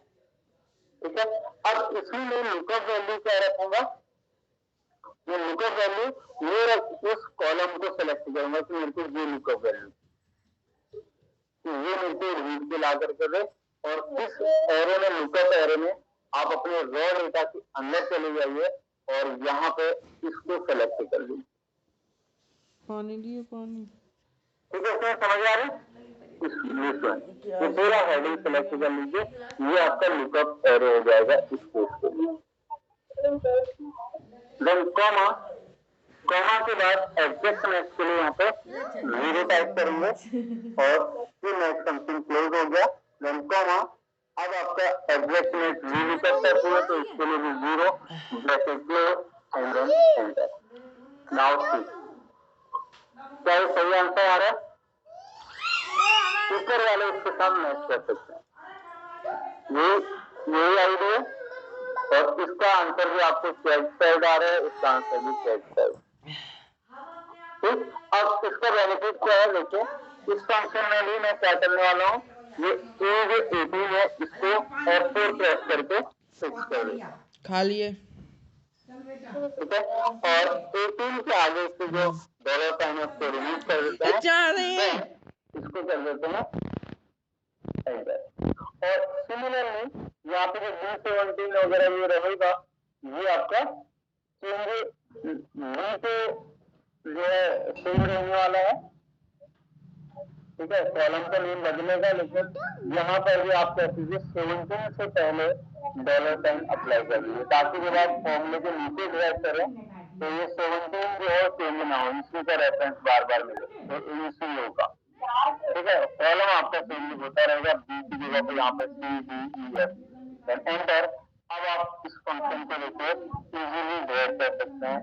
ठीक है। अब इसमें मैं लुकअप वैल्यू क्या रखूंगा, ये लुकअप वैल्यू ये उस कॉलम को सेलेक्ट करूंगा कि मेरे को ये लुकअप वैल्यू ये मेरे को रीड पे ला करके दे, और इस एरे में लुकअप एरे में आप अपने रॉ डेटा के अंदर चले जाइए और यहाँ पे इसको सेलेक्ट कर लीजिए। पानी लिए पानी, ठीक है सर, समझ आ रही है? पूरा हेडिंग सेलेक्ट कर लीजिए, ये आपका लुकअप एरे हो जाएगा इस केस के लिए। देन कॉमा, कॉमा के बाद एग्जैक्ट मैच के लिए यहाँ पे 0 टाइप करेंगे और ये मैच फंक्शन क्लोज हो गया। देन कॉमा, अब आपका एग्जैक्ट मैच 0 तक सेट हुआ तो इसके लिए भी 0 bracket close and then enter. Now see, क्या ये सही आंसर आ रहा है? ऊपर वाले इसके साथ मैच कर सकते हैं, यही आइडिया, और इसका आंसर भी आपको चेक साइड आ रहा है, इसका आंसर भी चेक साइड। ठीक, अब इसका बेनिफिट क्या है देखिए, इस फंक्शन में भी मैं क्या करने वाला हूँ, ये ए जो 18 है इसको F4 प्रेस करके फिक्स कर दें, खा लिए, ठीक है। और 18 के आगे से जो डॉलर साइन है उसको रिमूव कर देते हैं, इसको कर देते हैं एंटर। और सिमिलरली यहाँ पे जो B17 वगैरह ये रहेगा, ये आपका चेंज B पे जो है सेम रहने वाला है, ठीक है। कॉलम का नेम बदलेगा, लेकिन यहाँ पर भी आप कह दीजिए 17 से पहले डॉलर साइन अप्लाई कर दीजिए, ताकि जब आप फॉर्मूले के नीचे ड्रैग करें तो ये 17 जो है चेंज ना हो, इसी का रेफरेंस बार बार मिले, तो इसी होगा, ठीक है। कॉलम आपका चेंज होता रहेगा, बी की जगह पे यहाँ पे C-D-E-F एंटर। अब आप इस फंक्शन को देखिए इजीली ड्रैग कर सकते हैं,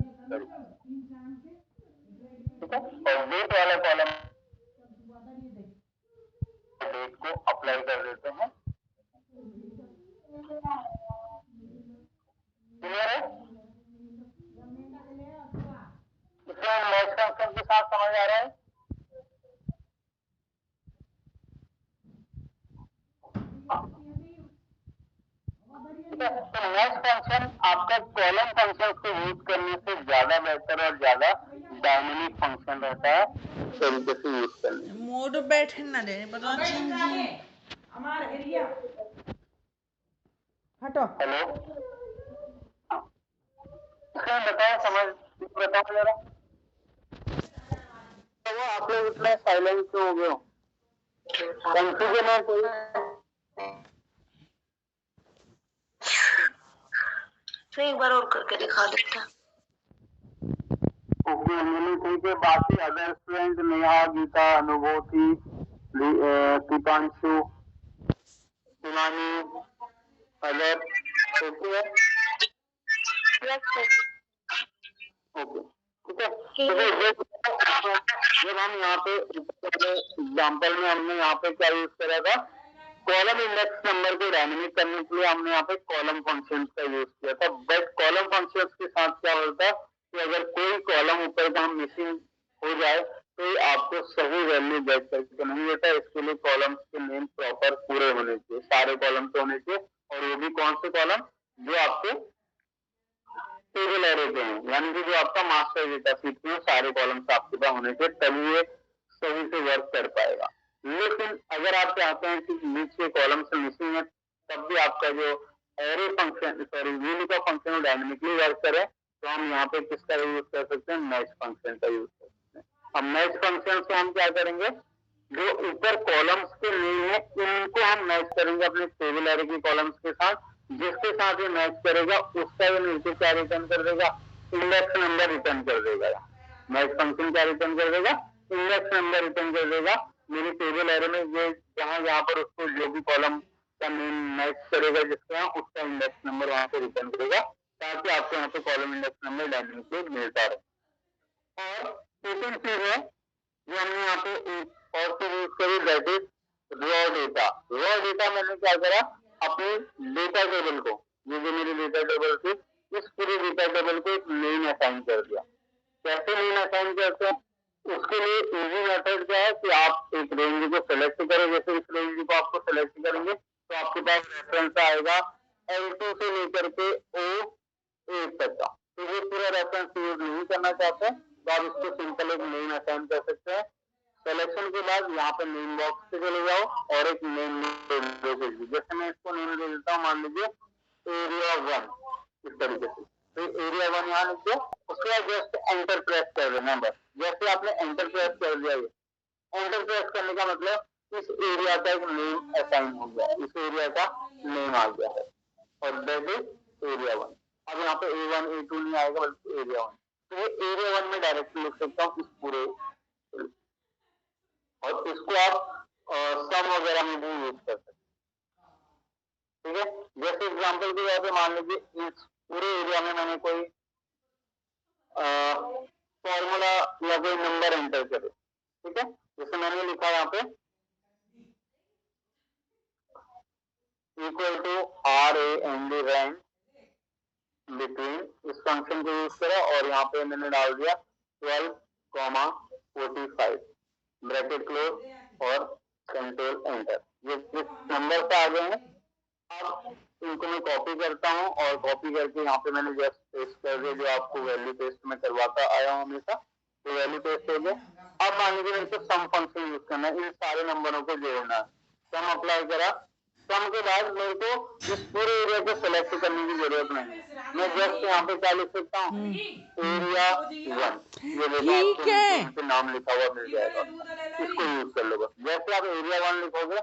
ठीक है। और डेट वाला कॉलम डेट को अप्लाई कर देते हैं, क्लियर है? इसमें नेक्स्ट फंक्शन के साथ समझ आ रहा है? तो नेक्स्ट फंक्शन आपका कॉलम फंक्शन को यूज करने से ज्यादा बेहतर और ज्यादा डायनेमिक फंक्शन रहता है, तरीके से यूज करने। मोड़ बैठे ना दे पता हटो। हेलो, इसमें बताओ, समझ बताओ जरा। तो वो आप लोग इतना साइलेंट क्यों हो गए हो? कंफ्यूजन है कोई? तो एक बार और करके दिखा देता। ओके, मैंने ठीक है। बाकी अदर स्टूडेंट नेहा, गीता, अनुभूति, दीपांशु, शिवानी, अदर ओके है? ओके, ठीक है। जब हम यहाँ पे एग्जाम्पल में हमने यहाँ पे क्या यूज करा था, कॉलम इंडेक्स नंबर को डायनेमिक करने के लिए हमने यहाँ पे कॉलम फंक्शंस का यूज किया था। बट कॉलम फंक्शंस के साथ क्या होता कि अगर कोई कॉलम ऊपर का मिसिंग हो जाए तो आपको सही वैल्यू गेट करके नहीं देता। इसके लिए कॉलम्स के नेम प्रॉपर पूरे होने चाहिए, सारे कॉलम तो होने चाहिए, और वो भी कौन से कॉलम, जो आपके टेबल एरे के हैं, यानी कि जो आपका मास्टर डेटा शीट में सारे कॉलम्स आपके पास होने चाहिए, तभी ये सही से वर्क कर पाएगा। लेकिन अगर आप चाहते हैं कि नीचे कॉलम से मिसिंग है, तब भी आपका जो एरे फंक्शन का फंक्शन डायनेमिकली वर्क करे, तो हम यहाँ पे किसका यूज कर सकते हैं, मैच फंक्शन का यूज कर सकते हैं। अब मैच फंक्शन से हम क्या करेंगे, जो ऊपर कॉलम्स के नेम है इनको हम मैच करेंगे अपने टेबल एरे के कॉलम्स के साथ, जिसके साथ ये मैच करेगा उसका ये नीचे क्या रिटर्न कर देगा, इंडेक्स नंबर रिटर्न कर देगा। मैच फंक्शन क्या रिटर्न कर देगा, इंडेक्स नंबर रिटर्न कर देगा। मेरी टेबल एरे में ये जहाँ पर उसको जो भी कॉलम का नेम मैच करेगा जिसके यहाँ, उसका इंडेक्स नंबर वहां पे रिटर्न करेगा, ताकि आपको यहाँ पे कॉलम इंडेक्स नंबर डायनेमिकली मिलता रहे। और सेकंड चीज है जो हमने यहाँ पे और चीज यूज करी, that is raw data. Raw data मैंने क्या करा, अपने डेटा टेबल को, ये जो मेरी डेटा टेबल थी, इस पूरे डेटा टेबल को एक नेम असाइन कर दिया। कैसे नेम असाइन करते हैं? उसके लिए इजी मेथड क्या है कि आप एक रेंज को सेलेक्ट करें। जैसे इस रेंज को आपको सेलेक्ट करेंगे तो आपके पास रेफरेंस आएगा L2 से लेकर के O8 तक का। तो ये पूरा रेफरेंस यूज नहीं करना चाहते हैं तो आप इसको सिंपल एक नेम असाइन कर सकते हैं। सिलेक्शन के बाद यहाँ पे नेम बॉक्स पे चले जाओ और एक नेम दे दीजिए। जैसे मैं इसको नेम दे देता हूँ, मान लीजिए एरिया 1, इस तरीके से। तो एरिया 1 यहाँ लिख दो, उसके बाद जस्ट एंटर प्रेस कर देना बस। जैसे आपने एंटर प्रेस कर दिया, ये एंटर प्रेस करने का मतलब इस एरिया का एक नेम असाइन हो गया, इस एरिया का नेम आ गया है और दैट इज एरिया 1। अब यहाँ पे A1 A2 नहीं आएगा बल्कि एरिया 1। तो ये एरिया 1 में डायरेक्टली लिख सकता हूँ इस पूरे, और इसको आप सम वगैरह में भी यूज कर सकते हैं। ठीक है, जैसे एग्जांपल के तौर पे मान लीजिए इस पूरे एरिया में मैंने कोई फॉर्मूला या कोई नंबर एंटर करे। ठीक है, जैसे मैंने लिखा यहाँ पे equal to RAND rank between, इस फंक्शन को यूज करा और यहाँ पे मैंने डाल दिया 12,45 ब्रैकेट क्लोज और कंट्रोल एंटर। ये नंबर पे आ गए हैं। अब इनको मैं कॉपी करता हूँ और कॉपी करके यहाँ पे मैंने जस्ट पेस्ट कर दिया, जो आपको वैल्यू पेस्ट में करवाता आया हूँ हमेशा, तो वैल्यू पेस्ट हो गया। अब मान लीजिए मेरे को सम फंक्शन यूज करना है, इन सारे नंबरों को जोड़ना है। सम अप्लाई करा, सम के बाद मेरे को इस पूरे एरिया को सिलेक्ट करने की जरूरत नहीं है। मैं जस्ट यहाँ पे क्या लिख सकता हूँ, एरिया 1, ये देखो नाम लिखा हुआ मिल जाएगा, इसको यूज कर लो बस। जैसे आप एरिया 1 लिखोगे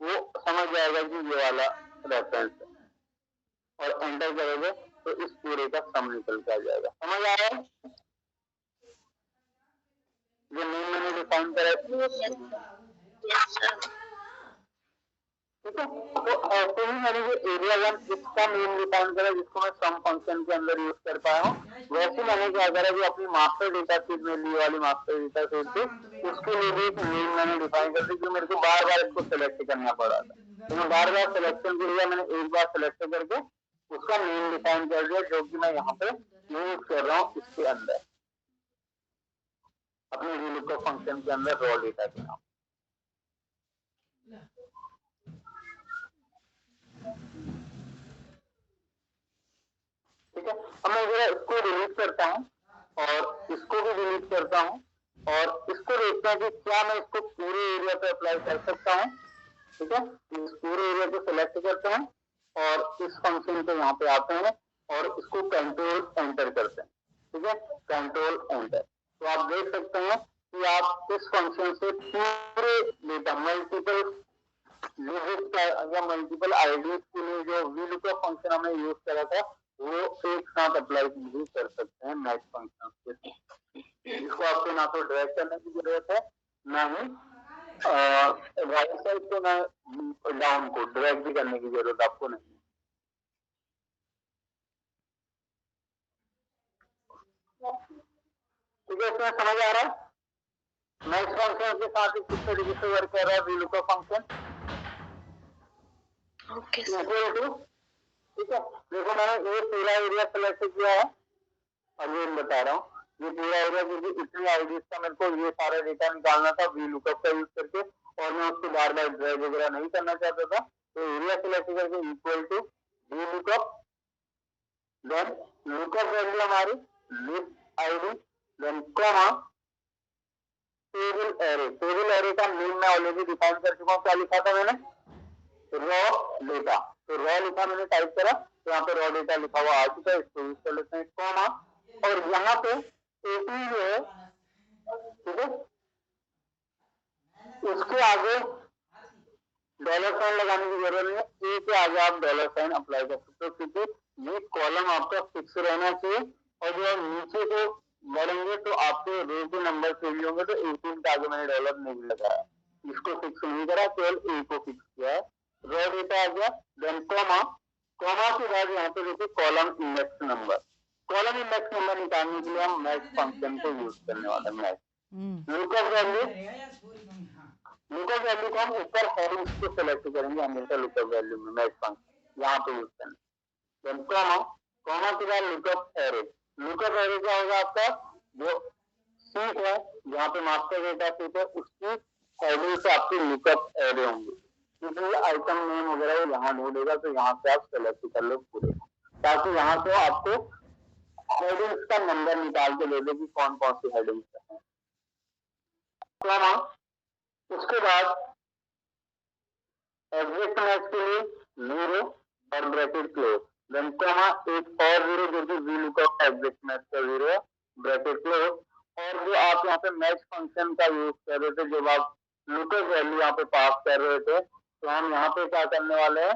वो समझ जाएगा कि ये वाला रेफरेंस है, और एंटर करोगे तो इस पूरे का सम निकल के आ जाएगा। समझ आ रहा है? जो नेम मैंने डिफाइन करा है, ठीक है। तो ऐसे ही मैंने जो एरिया 1 इसका नेम डिफाइन करा, जिसको मैं सम फंक्शन के अंदर यूज कर पाया हूँ, वैसे मैंने क्या करा, जो अपनी मास्टर डेटा शीट में ली वाली मास्टर डेटा शीट थी, उसके लिए भी एक नेम मैंने डिफाइन कर दी, जो मेरे को बार बार इसको सिलेक्ट करना पड़ा था। तो मैं बार बार सिलेक्शन के लिए मैंने एक बार सिलेक्ट करके उसका नेम डिफाइन कर दिया, जो कि मैं यहाँ पे यूज कर रहा हूँ इसके अंदर, अपने VLOOKUP फंक्शन के अंदर रॉ डेटा के नाम। ठीक है, अब मैं जरा इसको डिलीट करता हूँ और इसको भी डिलीट करता हूँ और इसको देखता हूँ कि क्या मैं इसको पूरे एरिया पे अप्लाई कर सकता हूँ। ठीक है, इस पूरे एरिया को सिलेक्ट करते हैं और इस फंक्शन पे यहाँ पे आते हैं और इसको कंट्रोल एंटर करते हैं। ठीक है, कंट्रोल एंटर। तो आप देख सकते हैं कि आप इस फंक्शन से पूरे डेटा मल्टीपल डिजिट या मल्टीपल आईडीज के लिए जो VLOOKUP फंक्शन हमने यूज करा था वो एक साथ अप्लाई भी कर सकते हैं मैच फंक्शन के। इसको आपको ना तो ड्रैग करने की जरूरत है, ना ही राइट साइड को, ना डाउन को ड्रैग भी करने की जरूरत आपको नहीं। ठीक है, इसमें समझ आ रहा है? मैच फंक्शन के साथ ही किस तरीके से वर्क कर रहा है VLOOKUP फंक्शन। ओके ठीक है, देखो मैंने ये पूरा एरिया सेलेक्ट किया है, अभी बता रहा हूँ ये पूरा एरिया, क्योंकि इतनी आईडीज का मेरे को ये सारा डेटा निकालना था VLOOKUP का यूज करके, और मैं उसको बार बार ड्रैग वगैरह नहीं करना चाहता था। तो एरिया सेलेक्ट करके equal to VLOOKUP, then lookup value हमारी list ID, then comma table array. Table array का नेम मैं ऑलरेडी डिफाइन कर चुका हूँ। क्या लिखा था मैंने? Raw data. तो रॉ लिखा मैंने, टाइप करा तो यहाँ पे रॉ डेटा लिखा हुआ आ चुका है, इसको यूज कर लेते हैं कॉमा, और यहाँ पे एपी जो है, ठीक है, उसके आगे डॉलर साइन लगाने की जरूरत नहीं है, ए के आगे आप डॉलर साइन अप्लाई कर सकते हो, क्योंकि ये कॉलम आपका फिक्स रहना चाहिए, और जो नीचे को बढ़ेंगे तो आपके रो के नंबर चेंज होंगे। तो 18 के आगे मैंने डॉलर नहीं लगाया, इसको फिक्स नहीं करा, केवल ए को फिक्स किया है। रॉ डेटा आ गया, देन कॉमा, कॉमा के बाद यहाँ पे देखिए column index number. Column index number निकालने के लिए हम मैच फंक्शन को यूज करने वाले हैं। Match lookup value lookup value को हम ऊपर हेडिंग्स को सेलेक्ट करेंगे हमेशा लुकअप वैल्यू में मैच फंक्शन यहाँ पे यूज करना। देन कॉमा के बाद लुकअप एरे। लुकअप एरे क्या होगा आपका जो सीट है जहाँ पे मास्टर डेटा सीट है उसकी हेडिंग से आपकी लुकअप एरे होंगे क्योंकि आइटम नेम वगैरह यहाँ ढूंढेगा तो यहाँ से आप सेलेक्ट कर लो पूरे ताकि यहाँ से आपको हेडिंग्स का नंबर निकाल के दे दे कि कौन कौन सी हेडिंग्स है। कॉमा उसके बाद एग्जैक्ट मैच के लिए 0 और ब्रैकेट क्लोज देन कॉमा एक और 0 जो कि VLOOKUP एग्जैक्ट मैच का 0 है ब्रैकेट क्लोज और जो आप यहाँ पे मैच फंक्शन का यूज कर रहे थे जब आप लुकअप वैल्यू यहाँ पे पास कर रहे थे तो हम यहाँ पे क्या करने वाले हैं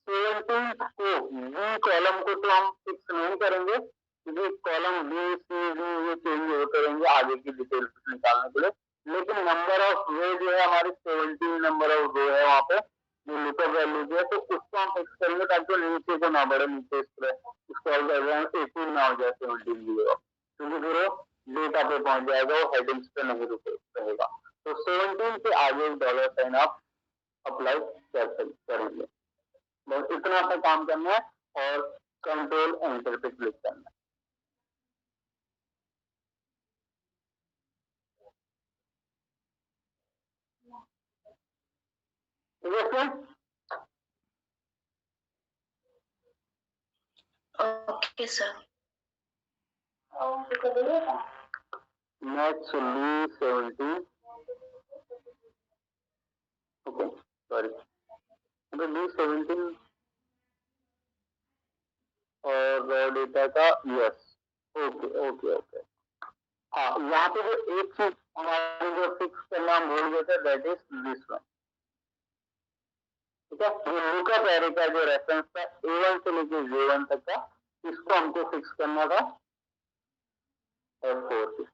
17 को बी कॉलम को तो हम फिक्स नहीं करेंगे क्योंकि कॉलम बी सी डी ये चेंज होते रहेंगे आगे की डिटेल्स निकालने के लिए लेकिन नंबर ऑफ रो जो है हमारी 17 नंबर ऑफ रो है वहाँ पे जो लुकअप वैल्यू जो है तो उसको हम फिक्स करेंगे ताकि नीचे को ना बढ़े नीचे इस तरह 18 ना हो जाए 17 भी होगा क्योंकि फिर वो डेटा पे पहुंच जाएगा वो हेडिंग्स पे नहीं रहेगा तो 17 से आगे डॉलर साइन आप अप्लाई करेंगे बस इतना सा काम करना है और कंट्रोल एंटर पे क्लिक करना है। Okay sir. Next B17 okay sorry B17 और रॉ डेटा का यस ओके ओके ओके हाँ यहाँ पे जो एक चीज हमारे जो फिक्स करना हम भूल गए थे दैट इज दिस वन ठीक है ये लुकअप एरे का जो रेफरेंस था A1 से लेके J1 तक का इसको हमको फिक्स करना था F4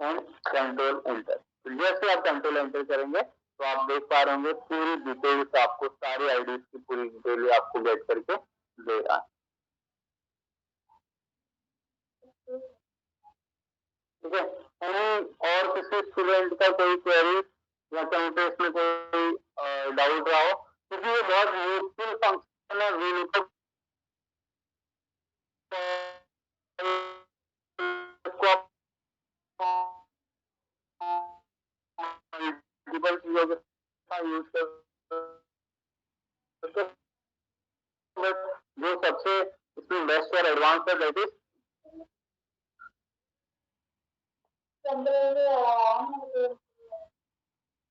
एंड कंट्रोल एंटर जैसे आप कंट्रोल एंटर करेंगे तो आप देख पा रहे होंगे पूरी डिटेल्स आपको सारी आईडीज की पूरी डिटेल आपको गेट करके देगा ठीक है और किसी स्टूडेंट का कोई क्वेरी या कहीं पे इसमें कोई डाउट रहा हो क्योंकि ये बहुत यूजफुल फंक्शन है VLOOKUP मल्टीपल चीजों के साथ यूज कर सकते जो सबसे इसमें बेस्ट और एडवांस है दैट इज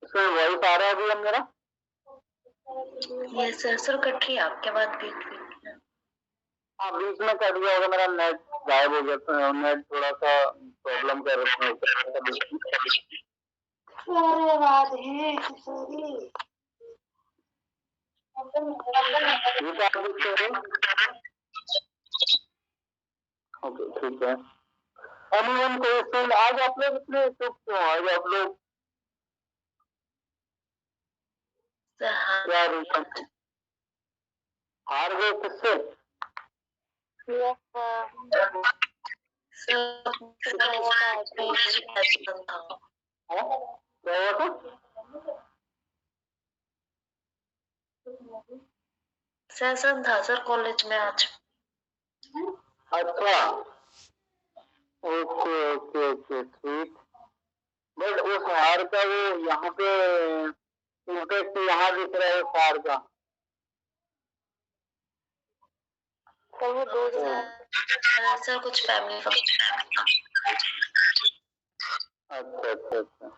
इसमें वॉइस आ रहा है अभी हम मेरा यस सर। सर कट रही है आपके बात बीच बीच में। हाँ बीच में कट गया होगा मेरा नेट गायब हो गया तो नेट थोड़ा सा प्रॉब्लम कर रहा ओके ठीक है एनीवन क्वेश्चन आज आप लोग इतने चुप क्यों आज आप लोग सर हाँ क्या रीजन हार गए किससे सर क्या हुआ था सेशन था सर कॉलेज में आज। अच्छा ओके ओके ओके ठीक बट उस हार का वो यहाँ पे इम्पैक्ट यहाँ दिख रहा है उस हार का तो वो सर कुछ फैमिली फंक्शन। अच्छा अच्छा अच्छा